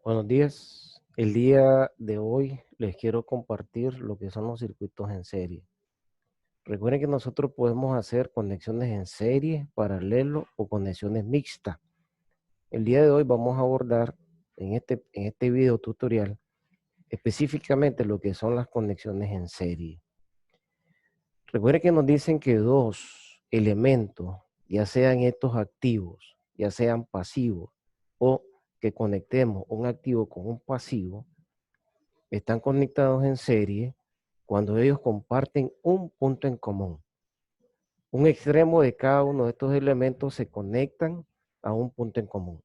Buenos días. El día de hoy les quiero compartir lo que son los circuitos en serie. Recuerden que nosotros podemos hacer conexiones en serie, paralelo o conexiones mixtas. El día de hoy vamos a abordar en este video tutorial específicamente lo que son las conexiones en serie. Recuerden que nos dicen que dos elementos, ya sean estos activos, ya sean pasivos, o que conectemos un activo con un pasivo, están conectados en serie cuando ellos comparten un punto en común. Un extremo de cada uno de estos elementos se conectan a un punto en común.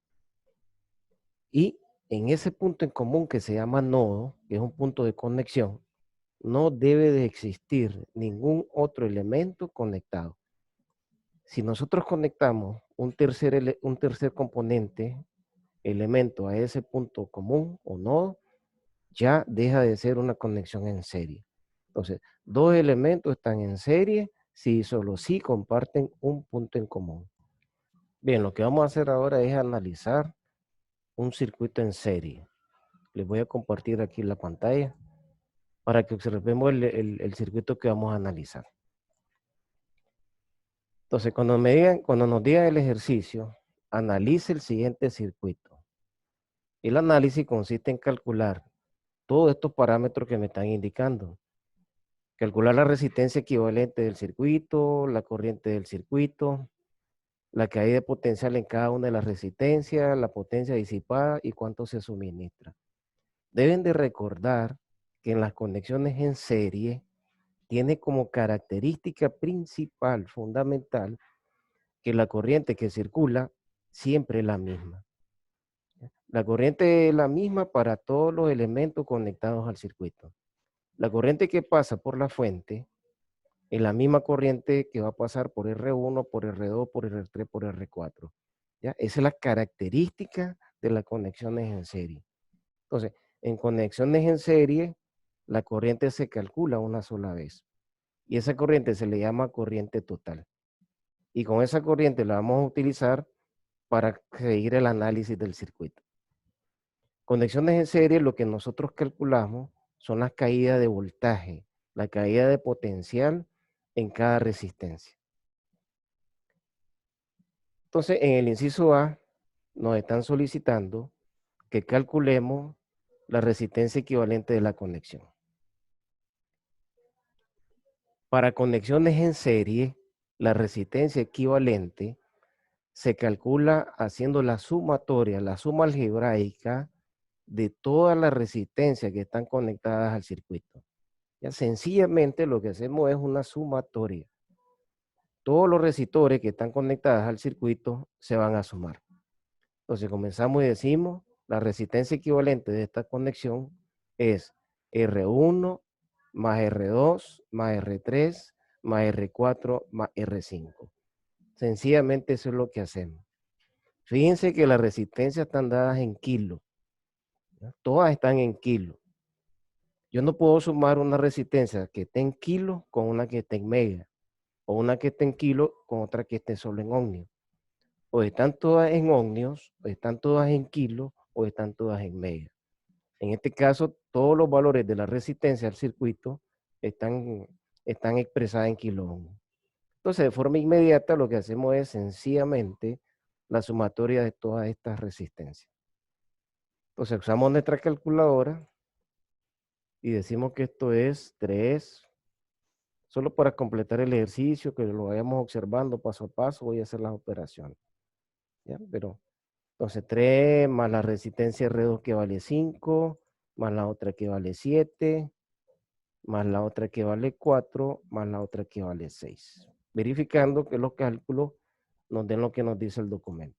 Y en ese punto en común que se llama nodo, que es un punto de conexión, no debe de existir ningún otro elemento conectado. Si nosotros conectamos un tercer componente, elemento a ese punto común o nodo, ya deja de ser una conexión en serie. Entonces, dos elementos están en serie si solo sí comparten un punto en común. Bien, lo que vamos a hacer ahora es analizar un circuito en serie. Les voy a compartir aquí la pantalla para que observemos el circuito que vamos a analizar. Entonces, cuando nos digan el ejercicio, analice el siguiente circuito. El análisis consiste en calcular todos estos parámetros que me están indicando. Calcular la resistencia equivalente del circuito, la corriente del circuito, la caída de potencial en cada una de las resistencias, la potencia disipada y cuánto se suministra. Deben de recordar que en las conexiones en serie tiene como característica principal, fundamental, que la corriente que circula siempre es la misma. La corriente es la misma para todos los elementos conectados al circuito. La corriente que pasa por la fuente es la misma corriente que va a pasar por R1, por R2, por R3, por R4. ¿Ya? Esa es la característica de las conexiones en serie. Entonces, en conexiones en serie, la corriente se calcula una sola vez. Y esa corriente se le llama corriente total. Y con esa corriente la vamos a utilizar para seguir el análisis del circuito. Conexiones en serie, lo que nosotros calculamos son las caídas de voltaje, la caída de potencial en cada resistencia. Entonces, en el inciso A, nos están solicitando que calculemos la resistencia equivalente de la conexión. Para conexiones en serie, la resistencia equivalente se calcula haciendo la sumatoria, la suma algebraica de todas las resistencias que están conectadas al circuito. Ya sencillamente lo que hacemos es una sumatoria. Todos los resistores que están conectados al circuito se van a sumar. Entonces comenzamos y decimos, la resistencia equivalente de esta conexión es R1 más R2 más R3 más R4 más R5. Sencillamente eso es lo que hacemos. Fíjense que las resistencias están dadas en kilos. Todas están en kilos. Yo no puedo sumar una resistencia que esté en kilos con una que esté en mega, o una que esté en kilos con otra que esté solo en ohmios. O están todas en ohmios, o están todas en kilos, o están todas en mega. En este caso, todos los valores de la resistencia al circuito están expresadas en kiloohms. Entonces, de forma inmediata, lo que hacemos es sencillamente la sumatoria de todas estas resistencias. Entonces, usamos nuestra calculadora y decimos que esto es 3. Solo para completar el ejercicio, que lo vayamos observando paso a paso, voy a hacer las operaciones. ¿Ya? Pero, entonces 3 más la resistencia R2 que vale 5, más la otra que vale 7, más la otra que vale 4, más la otra que vale 6. Verificando que los cálculos nos den lo que nos dice el documento.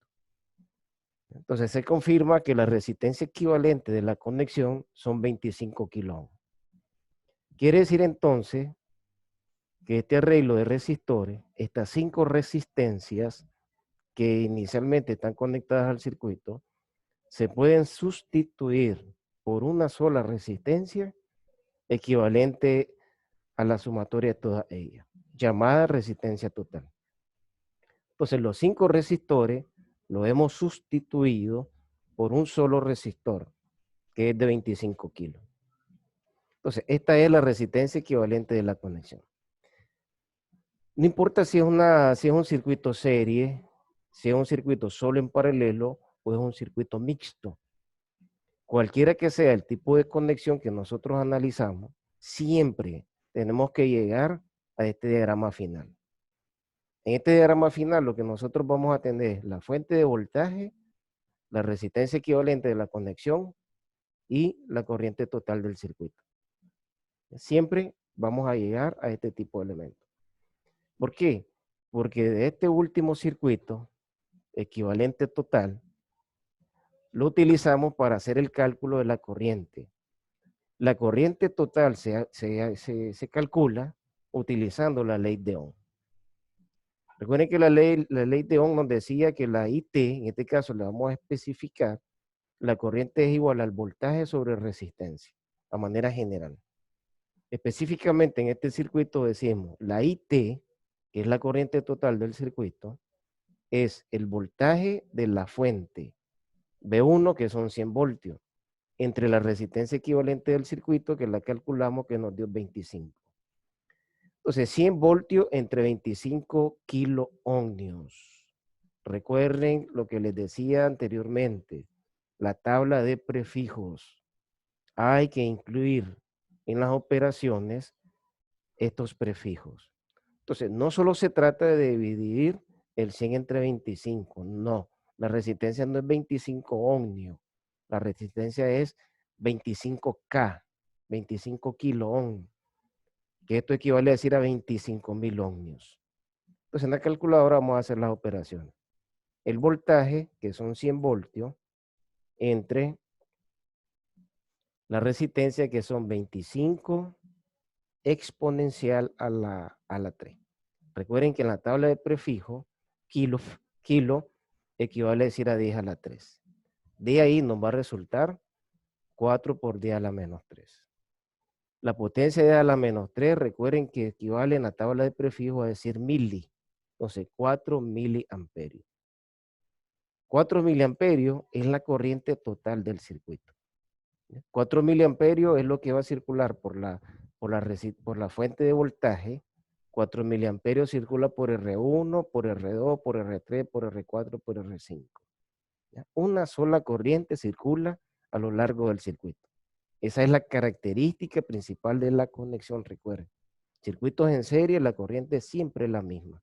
Entonces se confirma que la resistencia equivalente de la conexión son 25 kiloohms. Quiere decir entonces que este arreglo de resistores, estas 5 resistencias que inicialmente están conectadas al circuito, se pueden sustituir por una sola resistencia equivalente a la sumatoria de todas ellas, llamada resistencia total. Entonces los 5 resistores los hemos sustituido por un solo resistor, que es de 25 kilos. Entonces, esta es la resistencia equivalente de la conexión. No importa si es un circuito serie, si es un circuito solo en paralelo o es un circuito mixto. Cualquiera que sea el tipo de conexión que nosotros analizamos, siempre tenemos que llegar a este diagrama final. En este diagrama final lo que nosotros vamos a tener es la fuente de voltaje, la resistencia equivalente de la conexión y la corriente total del circuito. Siempre vamos a llegar a este tipo de elementos. ¿Por qué? Porque de este último circuito, equivalente total, lo utilizamos para hacer el cálculo de la corriente. La corriente total se calcula utilizando la ley de Ohm. Recuerden que la ley de Ohm nos decía que la IT, en este caso le vamos a especificar, la corriente es igual al voltaje sobre resistencia, a manera general. Específicamente en este circuito decimos la IT, que es la corriente total del circuito, es el voltaje de la fuente B1, que son 100 voltios, entre la resistencia equivalente del circuito, que la calculamos que nos dio 25. Entonces, 100 voltios entre 25 kiloohmios. Recuerden lo que les decía anteriormente, la tabla de prefijos. Hay que incluir en las operaciones estos prefijos. Entonces, no solo se trata de dividir el 100 entre 25, no. La resistencia no es 25 ohmios, la resistencia es 25K, 25 kiloohmios, que esto equivale a decir a 25.000 ohmios. Entonces, en la calculadora vamos a hacer las operaciones. El voltaje, que son 100 voltios, entre la resistencia, que son 25 exponencial a la 3. Recuerden que en la tabla de prefijo, kilo equivale a decir a 10 a la 3. De ahí nos va a resultar 4 por 10 a la menos 3. La potencia de 10 a la menos 3, recuerden que equivale en la tabla de prefijo a decir mili. Entonces, 4 miliamperios. 4 miliamperios es la corriente total del circuito. 4 miliamperios es lo que va a circular por la fuente de voltaje. 4 miliamperios circula por R1, por R2, por R3, por R4, por R5. ¿Ya? Una sola corriente circula a lo largo del circuito. Esa es la característica principal de la conexión, recuerden. Circuitos en serie, la corriente siempre es la misma.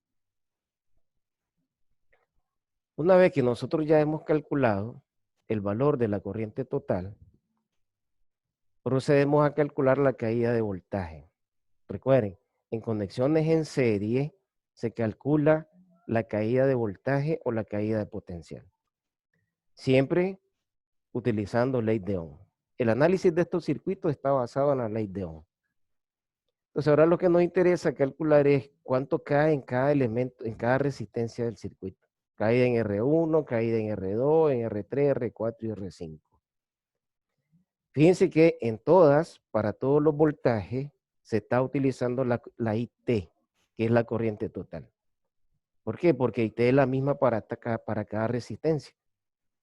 Una vez que nosotros ya hemos calculado el valor de la corriente total, procedemos a calcular la caída de voltaje. Recuerden, en conexiones en serie se calcula la caída de voltaje o la caída de potencial. Siempre utilizando ley de Ohm. El análisis de estos circuitos está basado en la ley de Ohm. Entonces ahora lo que nos interesa calcular es cuánto cae en cada elemento, en cada resistencia del circuito. Caída en R1, caída en R2, en R3, R4 y R5. Fíjense que en todas, para todos los voltajes, se está utilizando la IT, que es la corriente total. ¿Por qué? Porque IT es la misma para cada resistencia.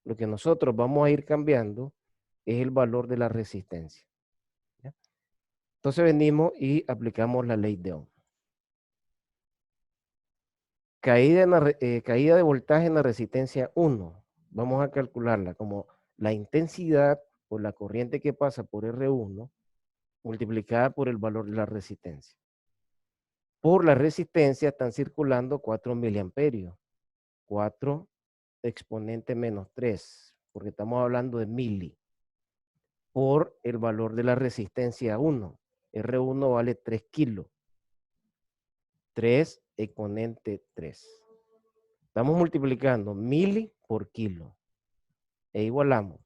Lo que nosotros vamos a ir cambiando es el valor de la resistencia. ¿Ya? Entonces venimos y aplicamos la ley de Ohm. Caída de voltaje en la resistencia 1. Vamos a calcularla como la intensidad o la corriente que pasa por R1 multiplicada por el valor de la resistencia. Por la resistencia están circulando 4 miliamperios. 4 exponente menos 3, porque estamos hablando de mili. Por el valor de la resistencia 1. R1 vale 3 kilos. 3 exponente 3. Estamos multiplicando mili por kilo. E igualamos.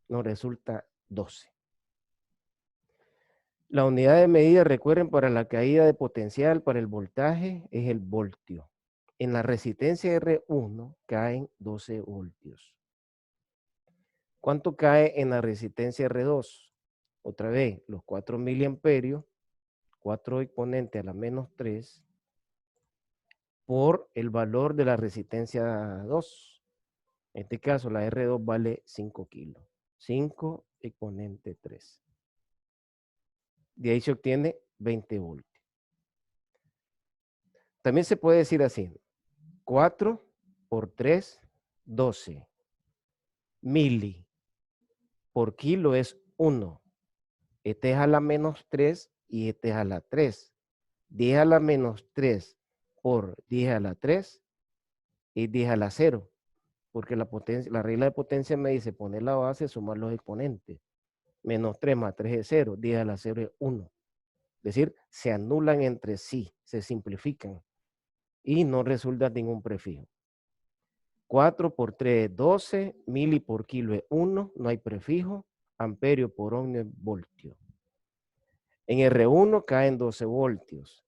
Nos resulta 12. La unidad de medida, recuerden, para la caída de potencial, para el voltaje, es el voltio. En la resistencia R1 caen 12 voltios. ¿Cuánto cae en la resistencia R2? Otra vez, los 4 miliamperios, 4 exponente a la menos 3, por el valor de la resistencia 2. En este caso, la R2 vale 5 kilos. 5 exponente 3. De ahí se obtiene 20 voltios. También se puede decir así, 4 por 3, 12. Mili por kilo es 1. Este es a la menos 3 y este es a la 3. 10 a la menos 3 por 10 a la 3 es 10 a la 0. Porque la regla de potencia me dice poner la base, sumar los exponentes. Menos 3 más 3 es 0, 10 a la 0 es 1. Es decir, se anulan entre sí, se simplifican y no resulta ningún prefijo. 4 por 3 es 12, mili por kilo es 1, no hay prefijo, amperio por ohmio es voltio. En R1 caen 12 voltios.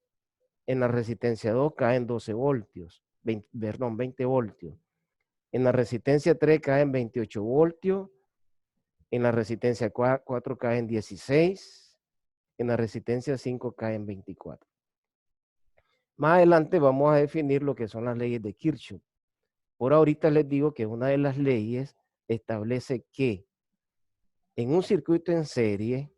En la resistencia 2 caen 12 voltios, 20 voltios. En la resistencia 3 caen 28 voltios. En la resistencia 4 caen 16. En la resistencia 5 caen 24. Más adelante vamos a definir lo que son las leyes de Kirchhoff. Por ahorita les digo que una de las leyes establece que en un circuito en serie,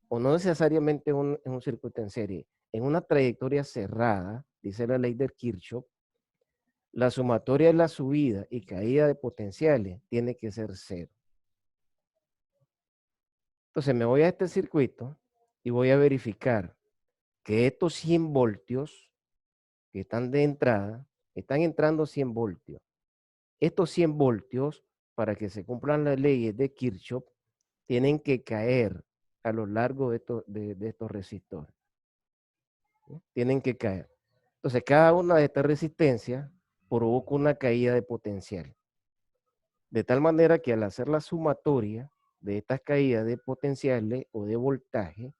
o no necesariamente en un circuito en serie, en una trayectoria cerrada, dice la ley de Kirchhoff, la sumatoria de la subida y caída de potenciales tiene que ser 0. Entonces me voy a este circuito y voy a verificar que estos 100 voltios que están de entrada, están entrando 100 voltios. Estos 100 voltios, para que se cumplan las leyes de Kirchhoff, tienen que caer a lo largo de estos resistores. ¿Sí? Tienen que caer. Entonces, cada una de estas resistencias provoca una caída de potencial. De tal manera que al hacer la sumatoria de estas caídas de potenciales o de voltaje,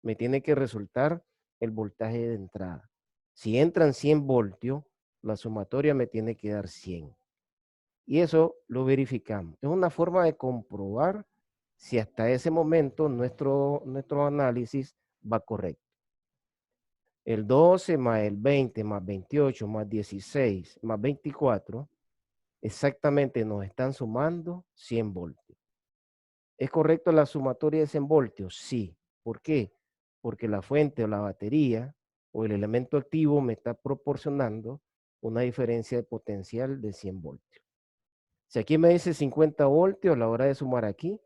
me tiene que resultar el voltaje de entrada. Si entran 100 voltios, la sumatoria me tiene que dar 100. Y eso lo verificamos. Es una forma de comprobar si hasta ese momento nuestro análisis va correcto. El 12 más el 20 más 28 más 16 más 24, exactamente nos están sumando 100 voltios. ¿Es correcto la sumatoria de 100 voltios? Sí. ¿Por qué? Porque la fuente o la batería o el elemento activo me está proporcionando una diferencia de potencial de 100 voltios. Si aquí me dice 50 voltios, a la hora de sumar aquí,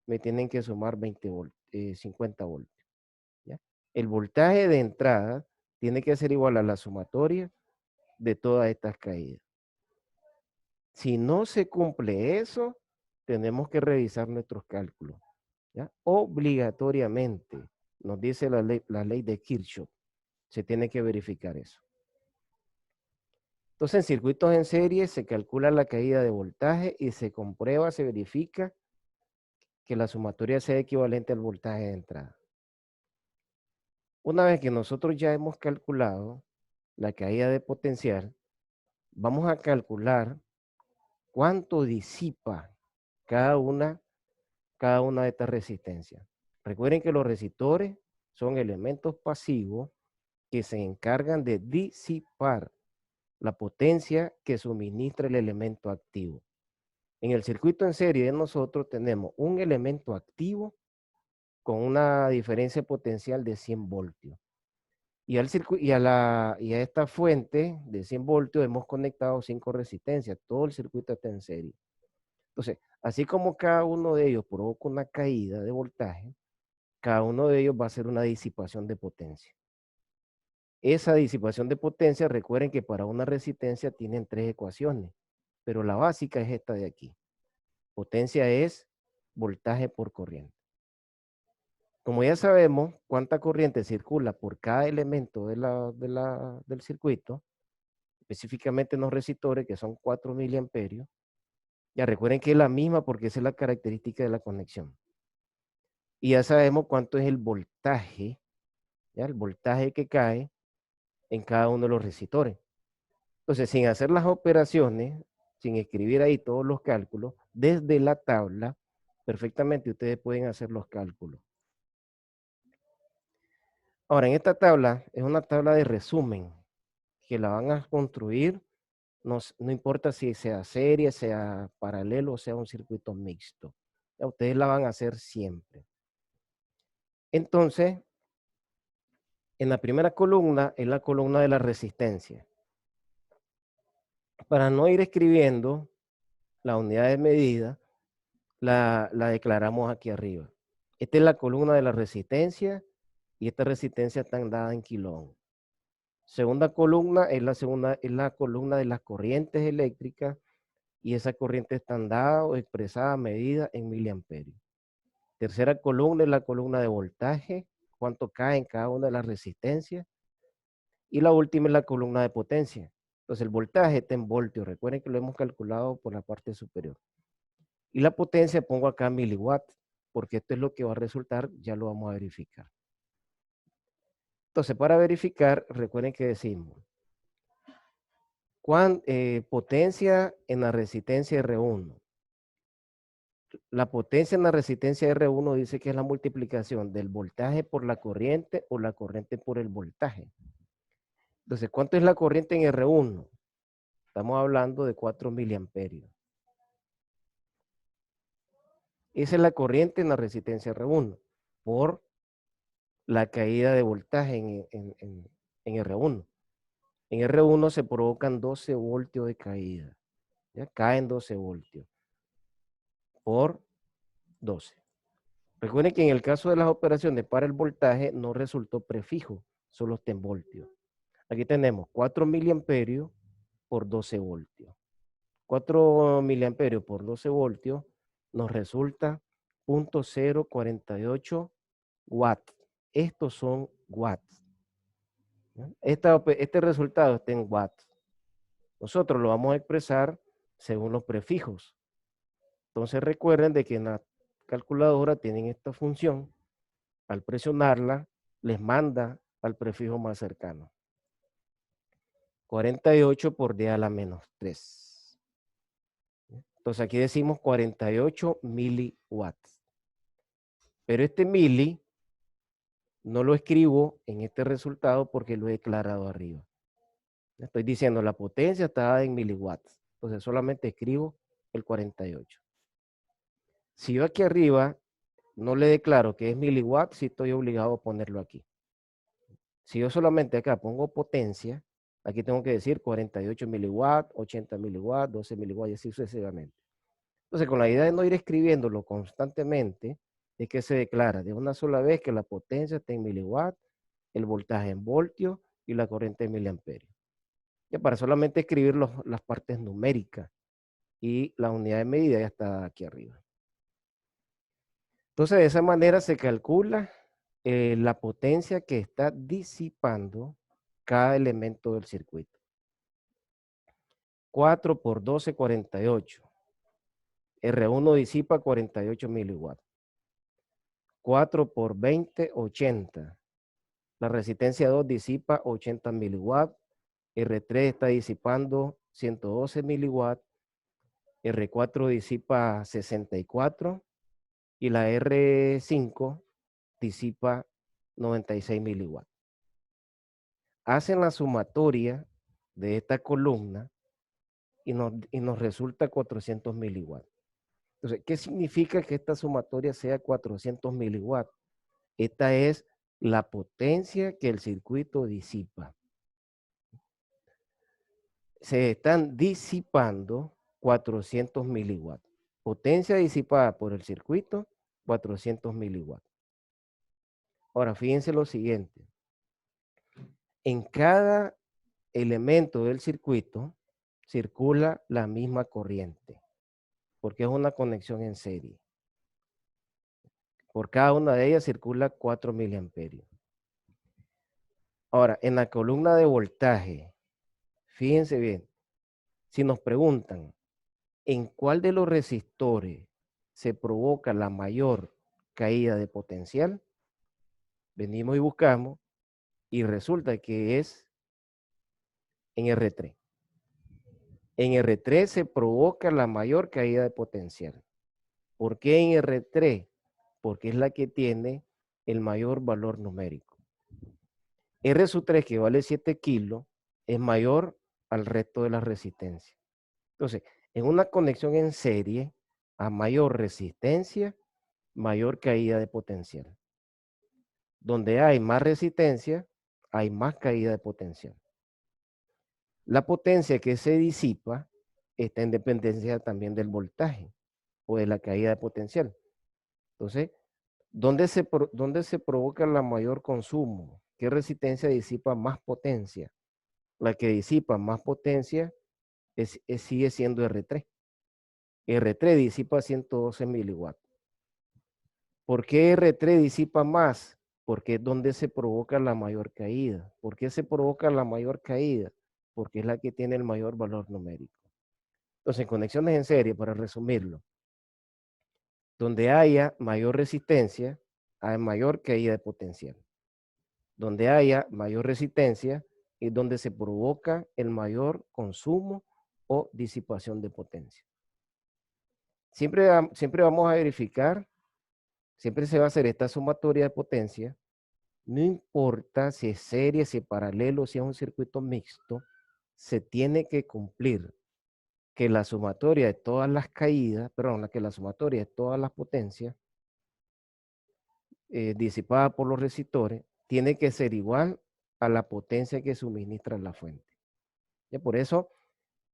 me tienen que sumar 50 voltios. ¿Ya? El voltaje de entrada tiene que ser igual a la sumatoria de todas estas caídas. Si no se cumple eso, tenemos que revisar nuestros cálculos. ¿Ya? Obligatoriamente, nos dice la ley de Kirchhoff, se tiene que verificar eso. Entonces, en circuitos en serie se calcula la caída de voltaje y se comprueba, se verifica que la sumatoria sea equivalente al voltaje de entrada. Una vez que nosotros ya hemos calculado la caída de potencial, vamos a calcular cuánto disipa cada una de estas resistencias. Recuerden que los resistores son elementos pasivos que se encargan de disipar la potencia que suministra el elemento activo. En el circuito en serie de nosotros tenemos un elemento activo con una diferencia potencial de 100 voltios. Y a esta fuente de 100 voltios hemos conectado 5 resistencias. Todo el circuito está en serie. Entonces, así como cada uno de ellos provoca una caída de voltaje, cada uno de ellos va a ser una disipación de potencia. Esa disipación de potencia, recuerden que para una resistencia tienen 3 ecuaciones, pero la básica es esta de aquí. Potencia es voltaje por corriente. Como ya sabemos cuánta corriente circula por cada elemento del circuito, específicamente en los resistores, que son 4 miliamperios, ya recuerden que es la misma porque esa es la característica de la conexión. Y ya sabemos cuánto es el voltaje, ¿ya? El voltaje que cae en cada uno de los resistores. Entonces, sin hacer las operaciones, sin escribir ahí todos los cálculos, desde la tabla, perfectamente ustedes pueden hacer los cálculos. Ahora, en esta tabla es una tabla de resumen que la van a construir, no importa si sea serie, sea paralelo o sea un circuito mixto. Ya ustedes la van a hacer siempre. Entonces, en la primera columna es la columna de la resistencia. Para no ir escribiendo la unidad de medida, la declaramos aquí arriba. Esta es la columna de la resistencia y esta resistencia está dada en kiloohm. Segunda columna es la columna de las corrientes eléctricas y esas corrientes están dadas o expresadas, medidas en miliamperios. Tercera columna es la columna de voltaje, cuánto cae en cada una de las resistencias. Y la última es la columna de potencia. Entonces el voltaje está en voltios. Recuerden que lo hemos calculado por la parte superior. Y la potencia pongo acá miliwatts, porque esto es lo que va a resultar, ya lo vamos a verificar. Entonces, para verificar, recuerden que decimos, potencia en la resistencia R1. La potencia en la resistencia R1 dice que es la multiplicación del voltaje por la corriente o la corriente por el voltaje. Entonces, ¿cuánto es la corriente en R1? Estamos hablando de 4 miliamperios. Esa es la corriente en la resistencia R1 por la caída de voltaje en R1. En R1 se provocan 12 voltios de caída. ¿Ya? Caen 12 voltios por 12. Recuerden que en el caso de las operaciones para el voltaje no resultó prefijo, solo está en voltios. Aquí tenemos 4 miliamperios por 12 voltios. 4 miliamperios por 12 voltios nos resulta 0.048 watts. Estos son watts. Este resultado está en watts. Nosotros lo vamos a expresar según los prefijos. Entonces recuerden de que en la calculadora tienen esta función. Al presionarla, les manda al prefijo más cercano. 48 por 10 a la menos 3. Entonces aquí decimos 48 miliwatts. Pero este mili no lo escribo en este resultado porque lo he declarado arriba. Estoy diciendo la potencia está en miliwatts. Entonces solamente escribo el 48. Si yo aquí arriba no le declaro que es miliwatts, sí estoy obligado a ponerlo aquí. Si yo solamente acá pongo potencia, aquí tengo que decir 48 miliwatts, 80 miliwatts, 12 miliwatts y así sucesivamente. Entonces, con la idea de no ir escribiéndolo constantemente, es que se declara de una sola vez que la potencia está en miliwatts, el voltaje en voltios y la corriente en miliamperios. Ya para solamente escribir las partes numéricas y la unidad de medida ya está aquí arriba. Entonces, de esa manera se calcula la potencia que está disipando cada elemento del circuito. 4 por 12, 48. R1 disipa 48 miliwatts. 4 por 20, 80. La resistencia 2 disipa 80 miliwatts. R3 está disipando 112 miliwatts. R4 disipa 64. Y la R5 disipa 96 miliwatts. Hacen la sumatoria de esta columna y nos resulta 400 miliwatts. Entonces, ¿qué significa que esta sumatoria sea 400 miliwatts? Esta es la potencia que el circuito disipa. Se están disipando 400 miliwatts. Potencia disipada por el circuito, 400 miliwatts. Ahora, fíjense lo siguiente. En cada elemento del circuito circula la misma corriente, porque es una conexión en serie. Por cada una de ellas circula 4 miliamperios. Ahora, en la columna de voltaje, fíjense bien, si nos preguntan en cuál de los resistores se provoca la mayor caída de potencial, venimos y buscamos y resulta que es en R3. En R3 se provoca la mayor caída de potencial. ¿Por qué en R3? Porque es la que tiene el mayor valor numérico. R sub 3, que vale 7 kilos, es mayor al resto de la resistencia. Entonces, en una conexión en serie, A mayor resistencia, mayor caída de potencial. Donde hay más resistencia, hay más caída de potencial. La potencia que se disipa está en dependencia también del voltaje o de la caída de potencial. Entonces, ¿dónde se provoca la mayor consumo? ¿Qué resistencia disipa más potencia? La que disipa más potencia sigue siendo R3. R3 disipa 112 miliwatts. ¿Por qué R3 disipa más? Porque es donde se provoca la mayor caída. ¿Por qué se provoca la mayor caída? Porque es la que tiene el mayor valor numérico. Entonces, en conexiones en serie, para resumirlo, donde haya mayor resistencia, hay mayor caída de potencial. Donde haya mayor resistencia es donde se provoca el mayor consumo o disipación de potencia. Siempre vamos a verificar, siempre se va a hacer esta sumatoria de potencia, no importa si es serie, si es paralelo, si es un circuito mixto, se tiene que cumplir que la sumatoria de todas las caídas, perdón, que la sumatoria de todas las potencias disipada por los resistores tiene que ser igual a la potencia que suministra la fuente. Y por eso,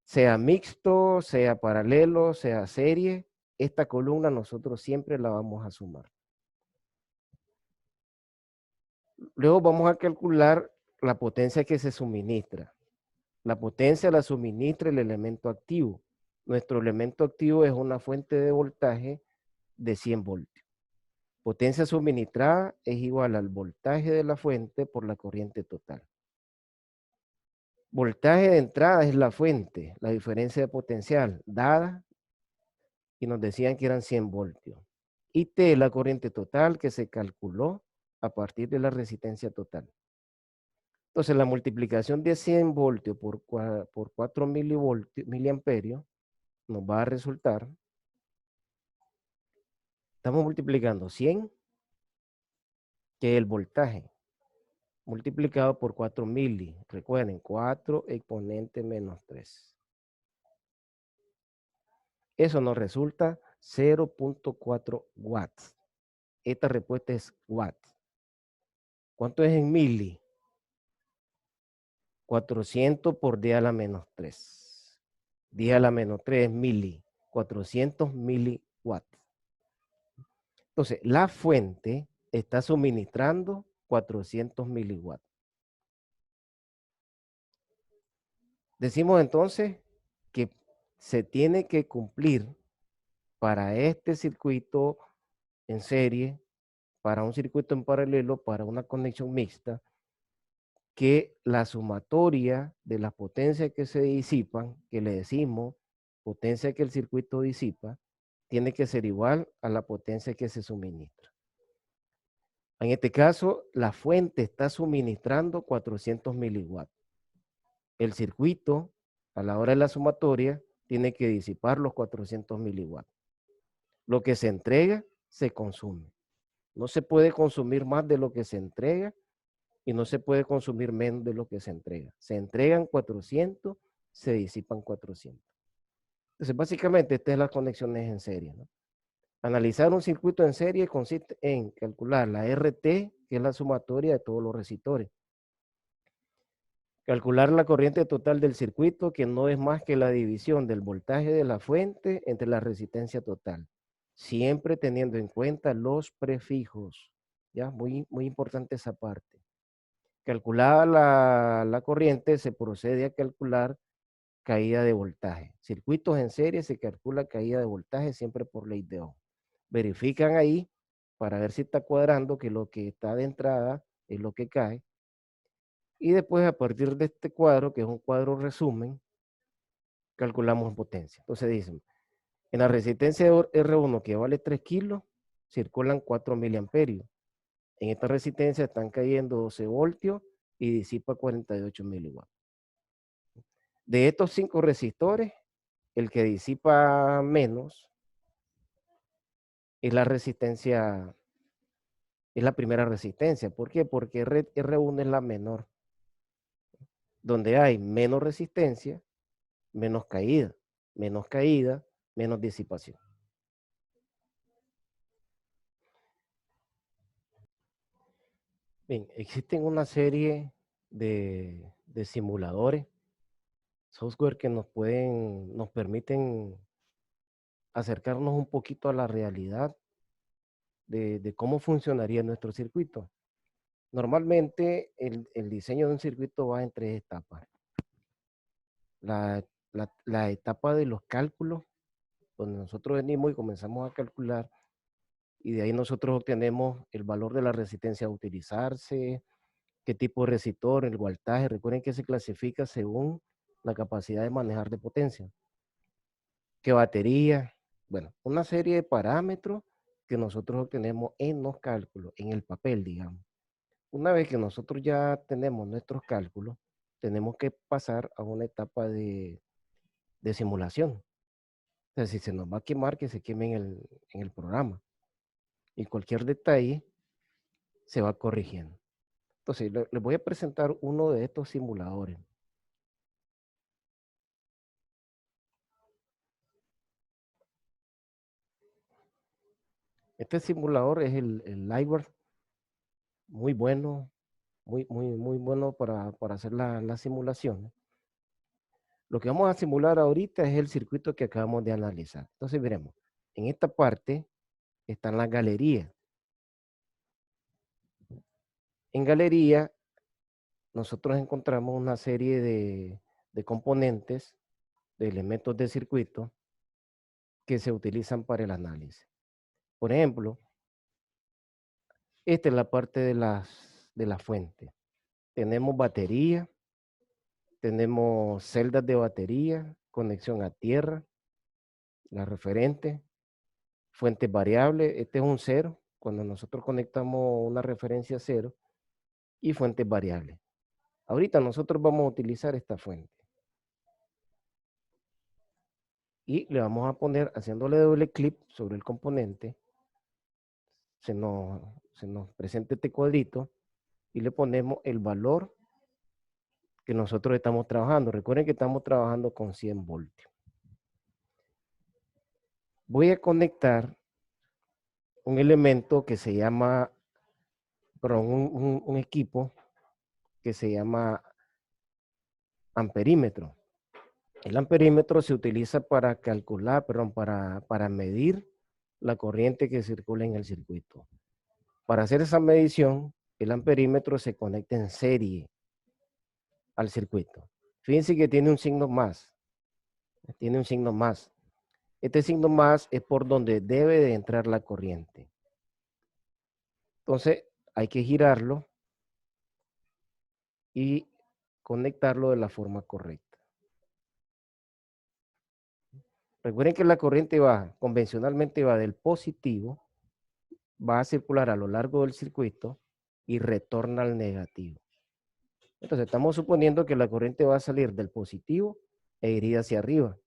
sea mixto, sea paralelo, sea serie, esta columna nosotros siempre la vamos a sumar. Luego vamos a calcular la potencia que se suministra. La potencia la suministra el elemento activo. Nuestro elemento activo es una fuente de voltaje de 100 voltios. Potencia suministrada es igual al voltaje de la fuente por la corriente total. Voltaje de entrada es la fuente, la diferencia de potencial dada, y nos decían que eran 100 voltios. Y T es la corriente total que se calculó a partir de la resistencia total. Entonces, la multiplicación de 100 voltios por 4 miliamperios nos va a resultar, estamos multiplicando 100, que es el voltaje, multiplicado por 4 mili. Recuerden, 4 exponente menos 3. Eso nos resulta 0.4 watts. Esta respuesta es watt. ¿Cuánto es en mili? 400 por 10 a la menos 3. 10 a la menos 3 es mili. 400 miliwatts. Entonces, la fuente está suministrando 400 miliwatts. Decimos entonces que se tiene que cumplir para este circuito en serie, para un circuito en paralelo, para una conexión mixta, que la sumatoria de las potencias que se disipan, que le decimos potencia que el circuito disipa, tiene que ser igual a la potencia que se suministra. En este caso, la fuente está suministrando 400 miliwatts. El circuito, a la hora de la sumatoria, tiene que disipar los 400 miliwatts. Lo que se entrega, se consume. No se puede consumir más de lo que se entrega y no se puede consumir menos de lo que se entrega. Se entregan 400, se disipan 400. Entonces, básicamente, estas son las conexiones en serie, ¿no? Analizar un circuito en serie consiste en calcular la RT, que es la sumatoria de todos los resistores. Calcular la corriente total del circuito, que no es más que la división del voltaje de la fuente entre la resistencia total. Siempre teniendo en cuenta los prefijos. ¿Ya? Muy importante esa parte. Calculada la corriente, se procede a calcular caída de voltaje. Circuitos en serie se calcula caída de voltaje siempre por ley de Ohm. Verifican ahí para ver si está cuadrando que lo que está de entrada es lo que cae. Y después, a partir de este cuadro, que es un cuadro resumen, calculamos potencia. Entonces dicen, en la resistencia R1, que vale 3 kilos, circulan 4 miliamperios. En esta resistencia están cayendo 12 voltios y disipa 48 miliwatts. De estos 5 resistores, el que disipa menos es la resistencia, es la primera resistencia. ¿Por qué? Porque R1 es la menor. Donde hay menos resistencia, menos caída, menos disipación. Bien, existen una serie de simuladores, software que nos permiten acercarnos un poquito a la realidad de cómo funcionaría nuestro circuito. Normalmente el diseño de un circuito va en tres etapas. La, la etapa de los cálculos, donde nosotros venimos y comenzamos a calcular, y de ahí nosotros obtenemos el valor de la resistencia a utilizarse, qué tipo de resistor, el voltaje. Recuerden que se clasifica según la capacidad de manejar de potencia. ¿Qué batería? Bueno, una serie de parámetros que nosotros obtenemos en los cálculos, en el papel, digamos. Una vez que nosotros ya tenemos nuestros cálculos, tenemos que pasar a una etapa de simulación. O sea, si se nos va a quemar, que se queme en el programa. Y cualquier detalle se va corrigiendo. Entonces, les voy a presentar uno de estos simuladores. Este simulador es el LIBOR, muy bueno, muy bueno para hacer la simulación. Lo que vamos a simular ahorita es el circuito que acabamos de analizar. Entonces, veremos, en esta parte están las galerías. En galería, nosotros encontramos una serie de componentes, de elementos de circuito que se utilizan para el análisis. Por ejemplo, esta es la parte de la fuente. Tenemos batería, tenemos celdas de batería, conexión a tierra, la referente, fuentes variables. Este es un cero, cuando nosotros conectamos una referencia cero, y fuentes variables. Ahorita nosotros vamos a utilizar esta fuente. Y le vamos a poner, haciéndole doble clic sobre el componente, se nos presenta este cuadrito y le ponemos el valor que nosotros estamos trabajando. Recuerden que estamos trabajando con 100 voltios. Voy a conectar un elemento que se llama, perdón, un equipo que se llama amperímetro. El amperímetro se utiliza para calcular, perdón, para medir la corriente que circula en el circuito. Para hacer esa medición, el amperímetro se conecta en serie al circuito. Fíjense que tiene un signo más. Tiene un signo más. Este signo más es por donde debe de entrar la corriente. Entonces, hay que girarlo y conectarlo de la forma correcta. Recuerden que la corriente va, convencionalmente va del positivo, va a circular a lo largo del circuito y retorna al negativo. Entonces, estamos suponiendo que la corriente va a salir del positivo e iría hacia arriba.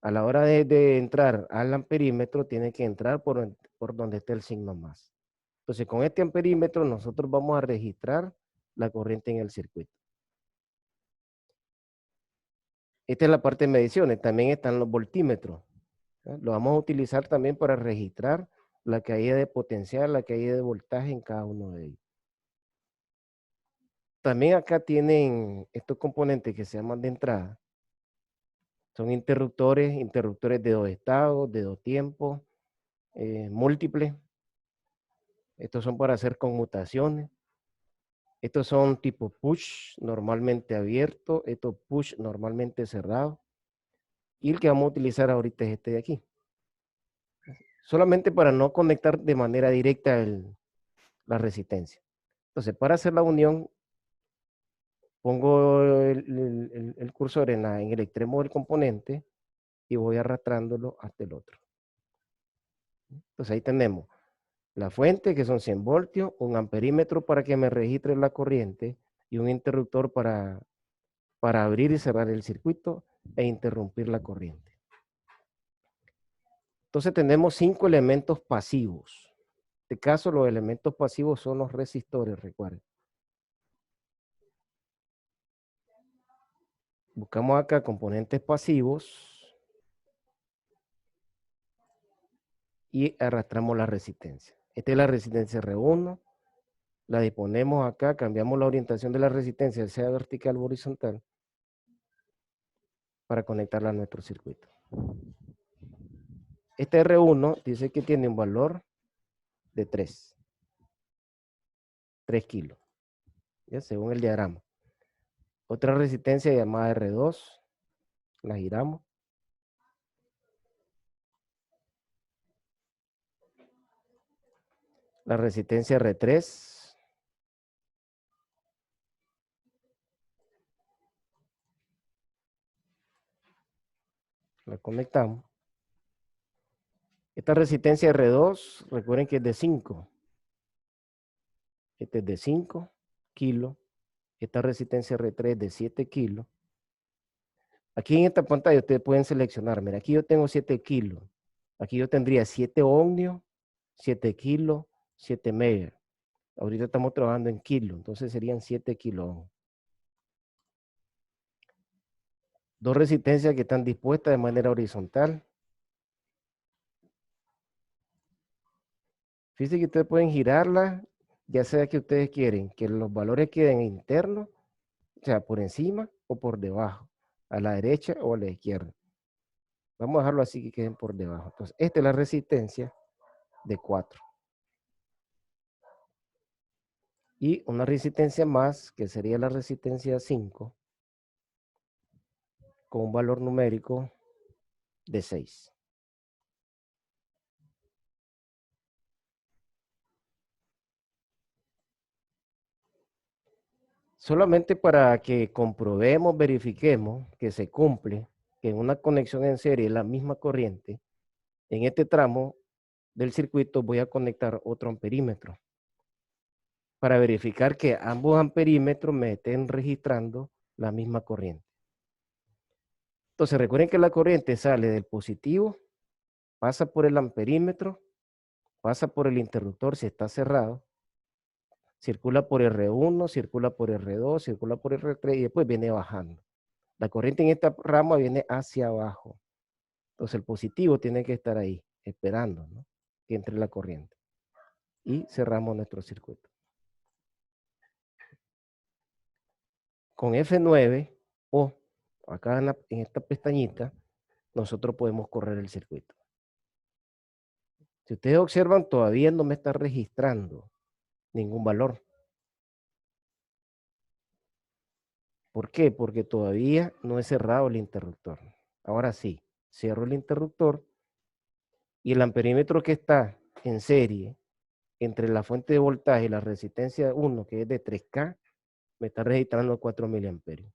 A la hora de entrar al amperímetro, tiene que entrar por donde esté el signo más. Entonces, con este amperímetro, nosotros vamos a registrar la corriente en el circuito. Esta es la parte de mediciones. También están los voltímetros. Lo vamos a utilizar también para registrar la caída de potencial, la caída de voltaje en cada uno de ellos. También acá tienen estos componentes que se llaman de entrada. Son interruptores de 2 estados, de 2 tiempos, múltiples. Estos son para hacer conmutaciones. Estos son tipo push, normalmente abierto. Estos push, normalmente cerrado. Y el que vamos a utilizar ahorita es este de aquí. Solamente para no conectar de manera directa la resistencia. Entonces, para hacer la unión, pongo el cursor en el extremo del componente y voy arrastrándolo hasta el otro. Entonces, ahí tenemos la fuente, que son 100 voltios, un amperímetro para que me registre la corriente y un interruptor para abrir y cerrar el circuito e interrumpir la corriente. Entonces tenemos 5 elementos pasivos. En este caso, los elementos pasivos son los resistores, recuerden. Buscamos acá componentes pasivos y arrastramos la resistencia. Esta es la resistencia R1, la disponemos acá, cambiamos la orientación de la resistencia, sea vertical o horizontal, para conectarla a nuestro circuito. Este R1 dice que tiene un valor de 3 kilos, ¿ya? Según el diagrama. Otra resistencia llamada R2, la giramos. La resistencia R3. La conectamos. Esta resistencia R2, recuerden que es de 5. Este es de 5 kilos. Esta resistencia R3 es de 7 kilos. Aquí en esta pantalla ustedes pueden seleccionar. Mira, aquí yo tengo 7 kilos. Aquí yo tendría 7 ohmios, 7 kilos, 7 megas. Ahorita estamos trabajando en kilos, entonces serían 7 kilos. Dos resistencias que están dispuestas de manera horizontal. Fíjense que ustedes pueden girarla, ya sea que ustedes quieren que los valores queden internos, o sea, por encima o por debajo, a la derecha o a la izquierda. Vamos a dejarlo así que queden por debajo. Entonces, esta es la resistencia de 4. Y una resistencia más, que sería la resistencia 5, con un valor numérico de 6. Solamente para que comprobemos, verifiquemos que se cumple, que en una conexión en serie es la misma corriente, en este tramo del circuito voy a conectar otro amperímetro para verificar que ambos amperímetros me estén registrando la misma corriente. Entonces recuerden que la corriente sale del positivo, pasa por el amperímetro, pasa por el interruptor si está cerrado, circula por R1, circula por R2, circula por R3 y después viene bajando. La corriente en esta rama viene hacia abajo. Entonces el positivo tiene que estar ahí, esperando, ¿no?, que entre la corriente. Y cerramos nuestro circuito. Con F9 o acá en esta pestañita, nosotros podemos correr el circuito. Si ustedes observan, todavía no me está registrando ningún valor. ¿Por qué? Porque todavía no he cerrado el interruptor. Ahora sí, cierro el interruptor y el amperímetro que está en serie entre la fuente de voltaje y la resistencia 1, que es de 3K, me está registrando 4 miliamperios.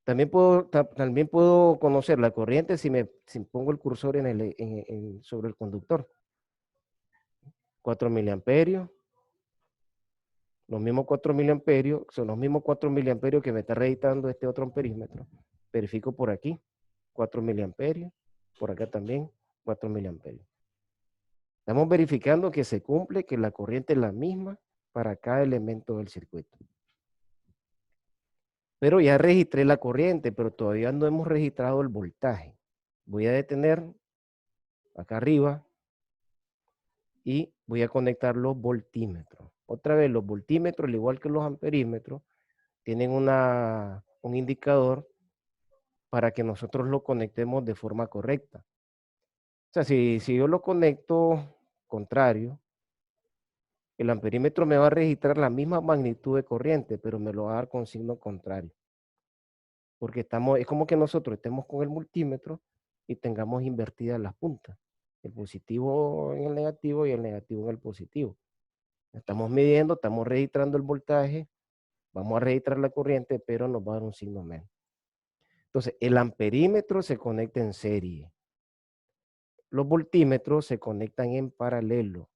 También puedo conocer la corriente si pongo el cursor sobre el conductor. 4 miliamperios. Los mismos 4 miliamperios son los mismos 4 miliamperios que me está registrando este otro amperímetro. Verifico por aquí, 4 miliamperios. Por acá también, 4 miliamperios. Estamos verificando que se cumple, que la corriente es la misma para cada elemento del circuito. Pero ya registré la corriente, pero todavía no hemos registrado el voltaje. Voy a detener acá arriba y voy a conectar los voltímetros. Otra vez, los voltímetros, al igual que los amperímetros, tienen un indicador para que nosotros lo conectemos de forma correcta. O sea, si yo lo conecto contrario, el amperímetro me va a registrar la misma magnitud de corriente, pero me lo va a dar con signo contrario. Porque es como que nosotros estemos con el multímetro y tengamos invertidas las puntas. El positivo en el negativo y el negativo en el positivo. Estamos midiendo, estamos registrando el voltaje, vamos a registrar la corriente, pero nos va a dar un signo menos. Entonces, el amperímetro se conecta en serie. Los voltímetros se conectan en paralelo.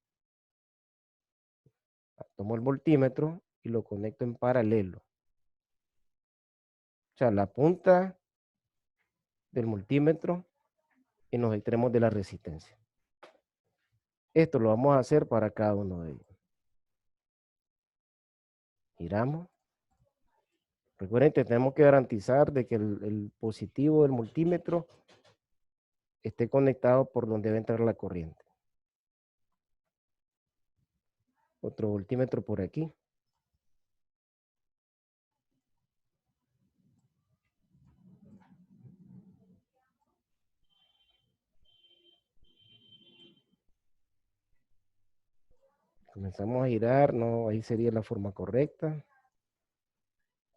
Tomo el voltímetro y lo conecto en paralelo. O sea, la punta del multímetro en los extremos de la resistencia. Esto lo vamos a hacer para cada uno de ellos. Giramos. Recuerden que tenemos que garantizar de que el positivo del multímetro esté conectado por donde va a entrar la corriente. Otro voltímetro por aquí. Comenzamos a girar, no, ahí sería la forma correcta.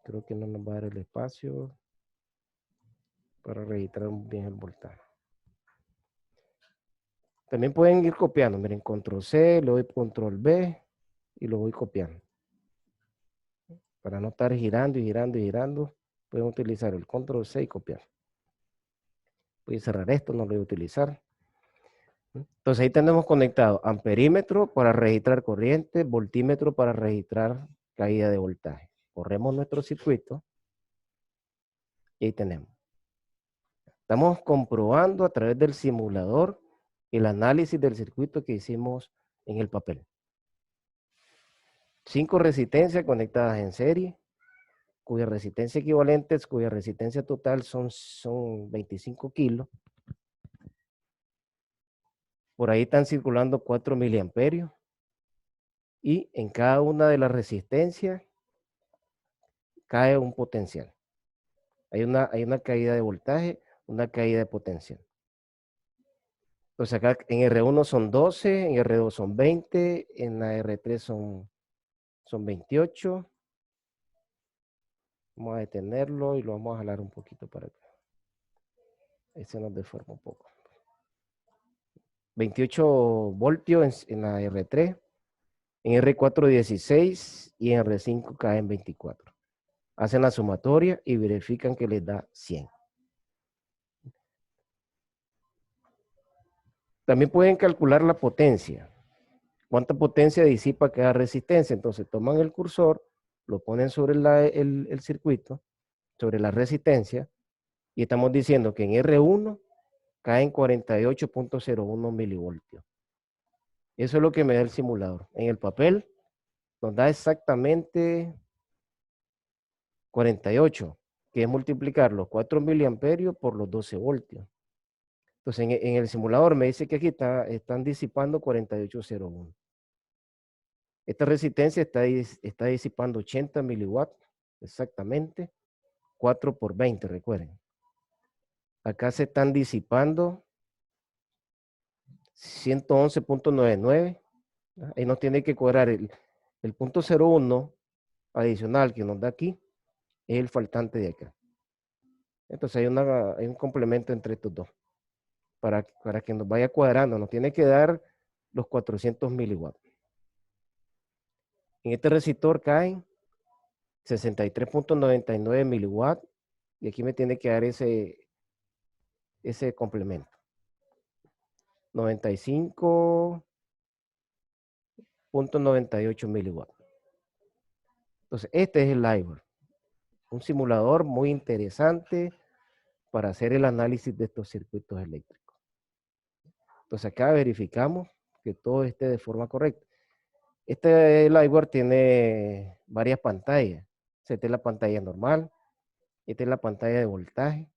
Creo que no nos va a dar el espacio para registrar bien el voltaje. También pueden ir copiando, miren, control C, le doy control V y lo voy copiando. Para no estar girando y girando y girando, pueden utilizar el control C y copiar. Voy a cerrar esto, no lo voy a utilizar. Entonces ahí tenemos conectado amperímetro para registrar corriente, voltímetro para registrar caída de voltaje. Corremos nuestro circuito y ahí tenemos. Estamos comprobando a través del simulador el análisis del circuito que hicimos en el papel. 5 resistencias conectadas en serie, cuya resistencia equivalente, cuya resistencia total son 25 kilos. Por ahí están circulando 4 miliamperios. Y en cada una de las resistencias cae un potencial. Hay una caída de voltaje, una caída de potencial. Entonces acá en R1 son 12, en R2 son 20, en la R3 son 28. Vamos a detenerlo y lo vamos a jalar un poquito para acá. Ahí se nos deforma un poco. 28 voltios en la R3, en R4 16 y en R5 caen 24. Hacen la sumatoria y verifican que les da 100. También pueden calcular la potencia. ¿Cuánta potencia disipa cada resistencia? Entonces toman el cursor, lo ponen sobre el circuito, sobre la resistencia, y estamos diciendo que en R1 caen 48.01 milivoltios. Eso es lo que me da el simulador. En el papel nos da exactamente 48, que es multiplicar los 4 miliamperios por los 12 voltios. Entonces en el simulador me dice que aquí están disipando 48.01. Esta resistencia está disipando 80 miliwatts, exactamente, 4 por 20, recuerden. Acá se están disipando 111.99. Ahí nos tiene que cuadrar el punto 01 adicional que nos da aquí, es el faltante de acá. Entonces hay un complemento entre estos dos, para que nos vaya cuadrando. Nos tiene que dar los 400 miliwatts. En este resistor caen 63.99 miliwatts y aquí me tiene que dar ese complemento. 95.98 miliwatts. Entonces, este es el LIBOR. Un simulador muy interesante para hacer el análisis de estos circuitos eléctricos. Entonces, acá verificamos que todo esté de forma correcta. Este LIBOR tiene varias pantallas. Esta es la pantalla normal. Esta es la pantalla de voltaje.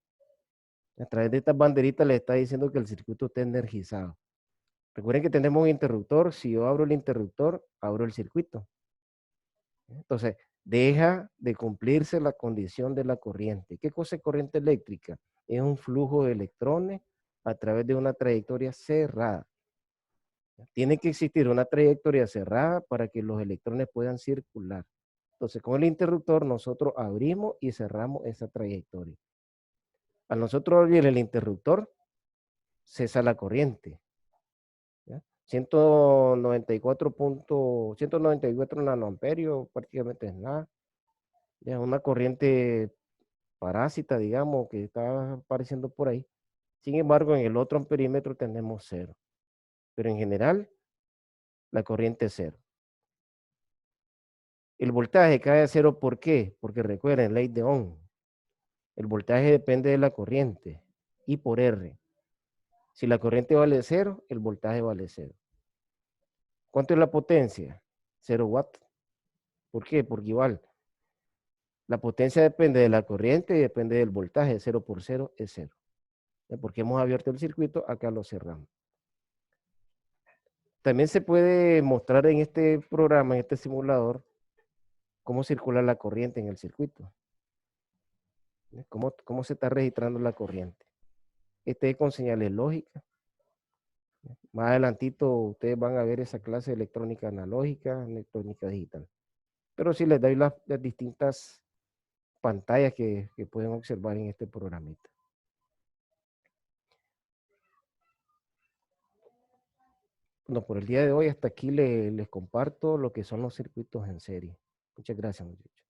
A través de estas banderitas le está diciendo que el circuito está energizado. Recuerden que tenemos un interruptor. Si yo abro el interruptor, abro el circuito. Entonces, deja de cumplirse la condición de la corriente. ¿Qué cosa es corriente eléctrica? Es un flujo de electrones a través de una trayectoria cerrada. Tiene que existir una trayectoria cerrada para que los electrones puedan circular. Entonces, con el interruptor nosotros abrimos y cerramos esa trayectoria. Al nosotros abrir el interruptor, cesa la corriente. 194 nanoamperios prácticamente es nada. Ya una corriente parásita, digamos, que está apareciendo por ahí. Sin embargo, en el otro amperímetro tenemos 0. Pero en general, la corriente es 0. El voltaje cae a 0, ¿por qué? Porque recuerden, ley de Ohm. El voltaje depende de la corriente, I por R. Si la corriente vale 0, el voltaje vale 0. ¿Cuánto es la potencia? 0 watts. ¿Por qué? Porque igual, la potencia depende de la corriente y depende del voltaje. 0 por 0 es 0. Porque hemos abierto el circuito, acá lo cerramos. También se puede mostrar en este programa, en este simulador, cómo circula la corriente en el circuito. Cómo se está registrando la corriente. Este es con señales lógicas. Más adelantito ustedes van a ver esa clase de electrónica analógica, electrónica digital. Pero sí les doy las distintas pantallas que pueden observar en este programita. Bueno, por el día de hoy hasta aquí les comparto lo que son los circuitos en serie. Muchas gracias, muchachos.